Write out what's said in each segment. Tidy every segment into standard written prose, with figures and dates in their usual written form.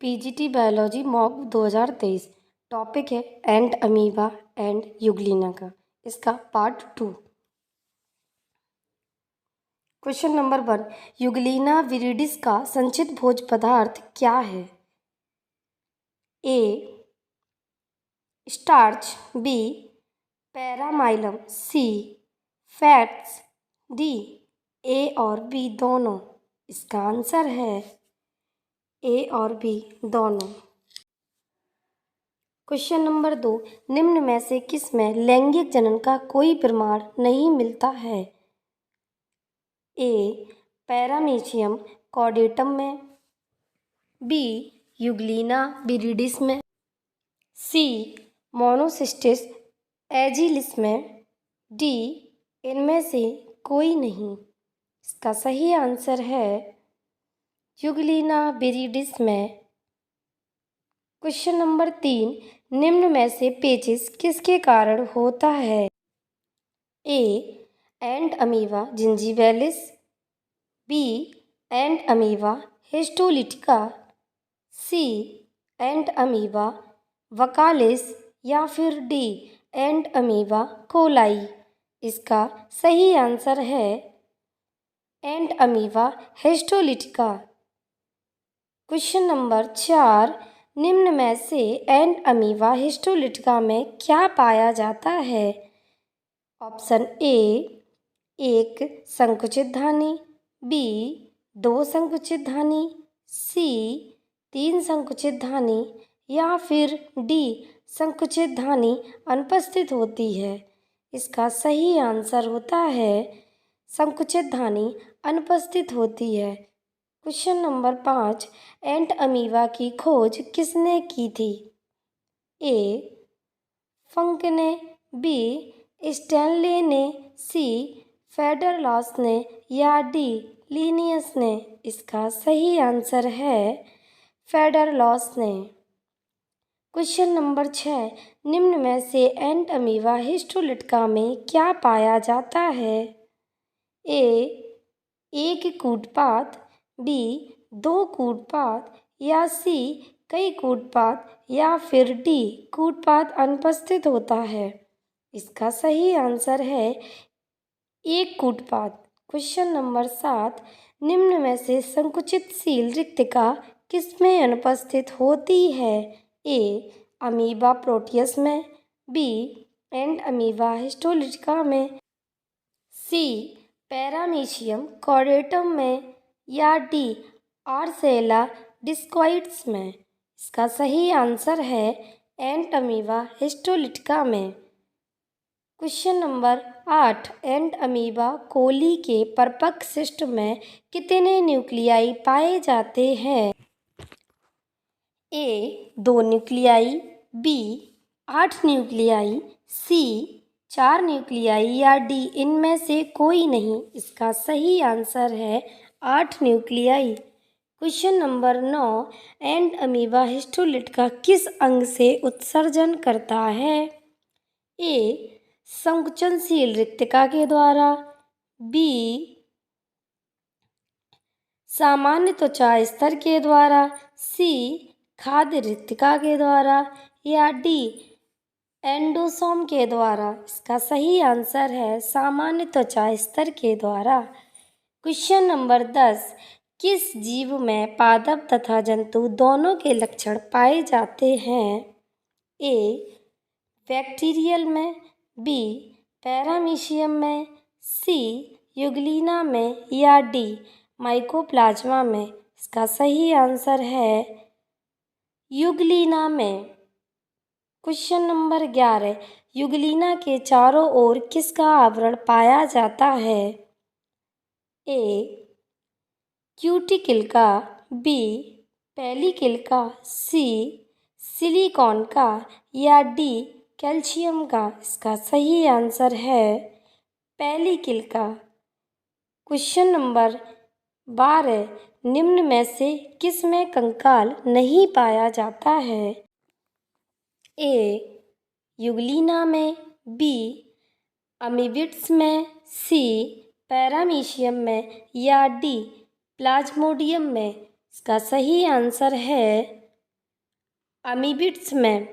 PGT biology mock 2023। Topic है एंट amoeba and Euglena का, इसका part 2। Question number 1, Euglena viridis का संचित भोज्य पदार्थ क्या है? A starch, B paramylon, C fats, D A और बी दोनों। इसका आंसर है ए और बी दोनों। क्वेश्चन नंबर 2, निम्न में से किस में लैंगिक जनन का कोई प्रमाण नहीं मिलता है? ए पैरामीशियम कॉर्डेटम में, बी यूग्लिना विरिडिस में, सी मोनोसिस्टिस एजिलिस में, डी इनमें से कोई नहीं। इसका सही आंसर है यूग्लिना विरिडिस में। क्वेश्चन नंबर 3, निम्न में से पेचिश किसके कारण होता है? ए एंट अमीबा जिंजीवैलिस, बी एंट अमीबा हिस्टोलिटिका, सी एंट अमीबा वकालिस या फिर डी एंट अमीबा कोलाई। इसका सही आंसर है एंट अमीबा हिस्टोलिटिका। क्वेश्चन नंबर 4, निम्न में से एंट अमीबा हिस्टोलिटिका में क्या पाया जाता है? ऑप्शन ए एक संकुचित धानी, बी 2 संकुचित धानी, सी 3 संकुचित धानी या फिर डी संकुचित धानी अनुपस्थित होती है। इसका सही आंसर होता है संकुचित धानी अनुपस्थित होती है। क्वेश्चन नंबर 5, एंट अमीबा की खोज किसने की थी? ए फंक ने, बी स्टैनले ने, सी फेडरलॉस ने या डी लिनियस ने। इसका सही आंसर है फेडरलॉस ने। क्वेश्चन नंबर 6, निम्न में से एंट अमीबा हिस्टोलिटिका में क्या पाया जाता है? ए एक कूटपात, बी 2 कूटपात या सी कई कूटपात या फिर डी कूटपात अनुपस्थित होता है। इसका सही आंसर है एक कूटपात। क्वेश्चन नंबर 7, निम्न में से संकुचितशील रिक्तिका किसमें अनुपस्थित होती है? ए अमीबा प्रोटियस में, बी एंट अमीबा हिस्टोलिटिका में, सी पैरामीशियम कॉर्डेटम में या डी आर्सेला डिस्क्वाइट्स में। इसका सही आंसर है एंट अमीबा हिस्टोलिटिका में। क्वेश्चन नंबर 8, एंट अमीबा कोली के परिपक्व शिष्ट में कितने न्यूक्लियाई पाए जाते हैं? ए 2 न्यूक्लियाई, बी 8 न्यूक्लियाई, सी 4 न्यूक्लियाई या डी इनमें से कोई नहीं। इसका सही आंसर है 8 न्यूक्लियाई। क्वेश्चन नंबर 9, एंट अमीबा हिस्टोलिटिका किस अंग से उत्सर्जन करता है? ए संकुचनशील रिक्तिका के द्वारा, बी सामान्य त्वचा स्तर के द्वारा, सी खाद्य रिक्तिका के द्वारा या डी एंडोसोम के द्वारा। इसका सही आंसर है सामान्य त्वचा स्तर के द्वारा। क्वेश्चन नंबर 10, किस जीव में पादप तथा जंतु दोनों के लक्षण पाए जाते हैं? ए बैक्टीरियल में, बी पैरामीशियम में, सी यूग्लिना में या डी माइकोप्लाज्मा में। इसका सही आंसर है यूग्लिना में। क्वेश्चन नंबर 11, यूग्लिना के चारों ओर किसका आवरण पाया जाता है? ए क्यूटिकल का, बी पेलिकल का, सी सिलिकॉन का या डी कैल्शियम का। इसका सही आंसर है पेलिकल का। क्वेश्चन नंबर 12, निम्न में से किस में कंकाल नहीं पाया जाता है? ए यूग्लिना में, बी अमीबिड्स में, सी पैरामीशियम में या डी प्लाज्मोडियम में। इसका सही आंसर है अमीबिट्स में।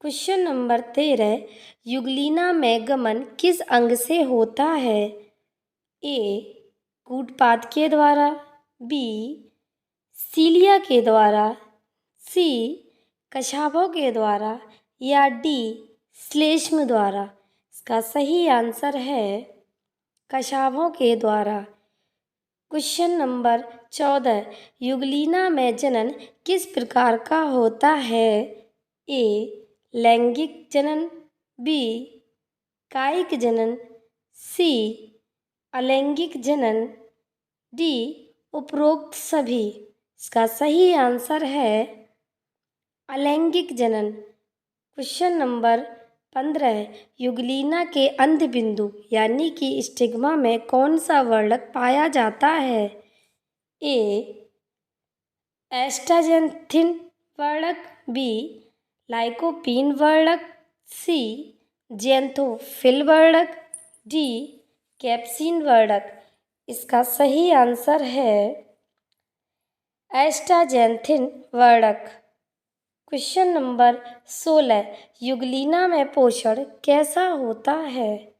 क्वेश्चन नंबर 13, युगलिना में गमन किस अंग से होता है? ए कूटपाद के द्वारा, बी सीलिया के द्वारा, सी कशाभों के द्वारा या डी श्लेष्म द्वारा। इसका सही आंसर है कशाभों के द्वारा। क्वेश्चन नंबर 14, युगलिना में जनन किस प्रकार का होता है? ए लैंगिक जनन, बी कायिक जनन, सी अलैंगिक जनन, डी उपरोक्त सभी। इसका सही आंसर है अलैंगिक जनन। क्वेश्चन नंबर 15, युगलिना के अंध्य बिंदु यानी कि स्टिग्मा में कौन सा वर्णक पाया जाता है? ए एस्टाजेंथिन वर्णक, बी लाइकोपीन वर्णक, सी जेंथोफिल वर्णक, डी कैप्सिन वर्णक। इसका सही आंसर है एस्टाजेंथिन वर्णक। क्वेश्चन नंबर 16, युगलिना में पोषण कैसा होता है?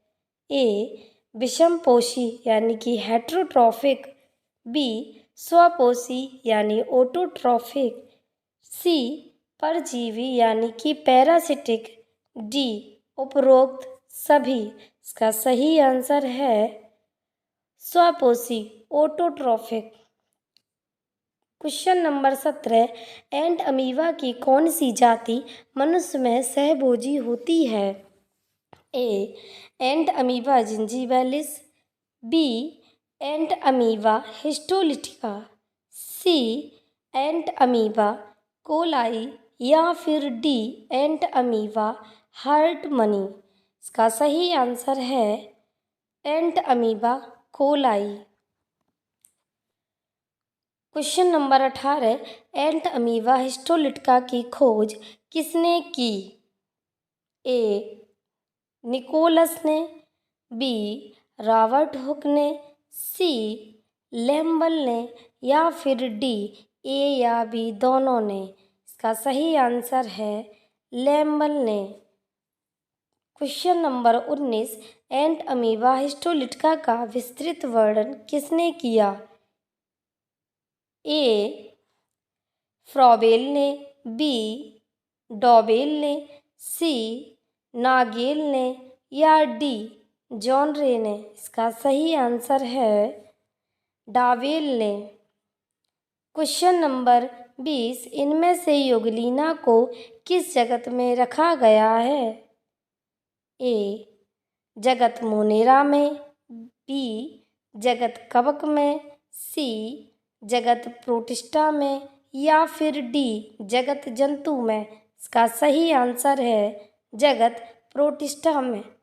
ए विषमपोषी यानी कि हेट्रोट्रॉफिक, बी स्वपोषी यानी ऑटोट्रॉफिक, सी परजीवी यानी कि पैरासिटिक, डी उपरोक्त सभी। इसका सही आंसर है स्वपोषी ऑटोट्रॉफिक। क्वेश्चन नंबर 17, एंट अमीबा की कौन सी जाति मनुष्य में सहभोजी होती है? ए एंट अमीबा जिंजीबैलिस, बी एंट अमीबा हिस्टोलिटिका, सी एंट अमीबा कोलाई या फिर डी एंट अमीबा हार्टमनी। इसका सही आंसर है एंट अमीबा कोलाई। क्वेश्चन नंबर 18, एंट अमीबा हिस्टोलिटिका की खोज किसने की? ए निकोलस ने, बी रॉबर्ट हुक ने, सी लैम्बल ने या फिर डी ए या बी दोनों ने। इसका सही आंसर है लैम्बल ने। क्वेश्चन नंबर 19, एंट अमीबा हिस्टोलिटिका का विस्तृत वर्णन किसने किया? ए फ्रॉबेल ने, बी डॉबेल ने, सी नागेल ने या डी जॉन रे ने। इसका सही आंसर है डावेल ने। क्वेश्चन नंबर 20, इनमें से युगलिना को किस जगत में रखा गया है? ए जगत मोनेरा में, बी जगत कवक में, सी जगत प्रोटिस्टा में या फिर डी जगत जंतु में। इसका सही आंसर है जगत प्रोटिस्टा में।